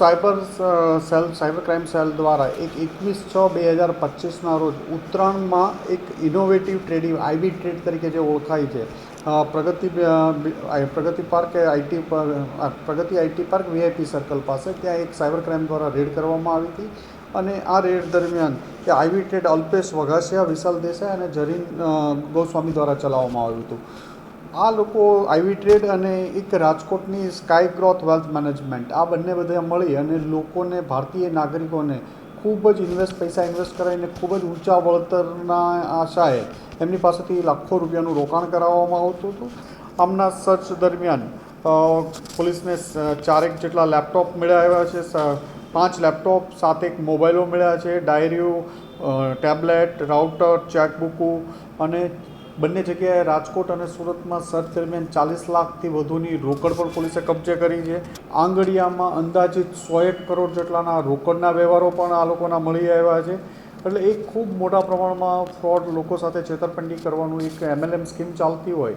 Cyber crime cell દ્વારા 21/6/2025ના રોજ ઉત્તરાયણમાં એક ઇનોવેટિવ ટ્રેડિંગ આઈબી ટ્રેડ તરીકે જે ઓળખાય છે, Pragati park Pragati IT park VIP circle પાસે ત્યાં એક સાયબર ક્રાઇમ દ્વારા રેડ કરવામાં આવી હતી. અને આ રેડ દરમિયાન કે આઈબી ટ્રેડ અલ્પેશ વઘાસિયા, વિશાલ દેસાઈ અને જરીન ગોસ્વામી દ્વારા ચલાવવામાં આવ્યું હતું. આ લોકો આઈવી ટ્રેડ અને એક રાજકોટની સ્કાય ગ્રોથ વેલ્થ મેનેજમેન્ટ, આ બંને બધા મળી અને લોકોને, ભારતીય નાગરિકોને ખૂબ જ પૈસા ઇન્વેસ્ટ કરાવીને ખૂબ જ ઊંચા વળતરના આશાએ એમની પાસેથી લાખો રૂપિયાનું રોકાણ કરાવવામાં આવતું હતું. આમના સર્ચ દરમિયાન પોલીસને 4 જેટલા લેપટોપ મળ્યા આવ્યા છે, 5 લેપટોપ, 7 મોબાઈલો મળ્યા છે, ડાયરીઓ, ટેબ્લેટ, રાઉટર, ચેકબુકો અને બંને જગ્યાએ રાજકોટ અને સુરતમાં સર્ચ દરમિયાન 40 લાખથી વધુની રોકડ પણ પોલીસે કબજે કરી છે. આંગડિયામાં અંદાજિત 101 કરોડ જેટલાના રોકડના વ્યવહારો પણ આ લોકોના મળી આવ્યા છે. એટલે એક ખૂબ મોટા પ્રમાણમાં ફ્રોડ, લોકો સાથે છેતરપિંડી કરવાનું એક MLM સ્કીમ ચાલતી હોય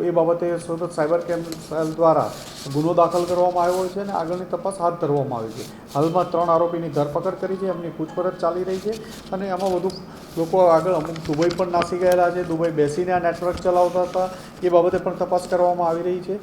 એ બાબતે સુરત સાયબર ક્રાઇમ સેલ દ્વારા ગુનો દાખલ કરવામાં આવ્યો છે અને આગળની તપાસ હાથ ધરવામાં આવી છે. હાલમાં 3 આરોપીની ધરપકડ કરી છે, એમની પૂછપરછ ચાલી રહી છે અને એમાં વધુ લોકો આગળ અમુક દુબઈ પણ નાસી ગયેલા છે, દુબઈ બેસીને આ નેટવર્ક ચલાવતા હતા, એ બાબતે પણ તપાસ કરવામાં આવી રહી છે.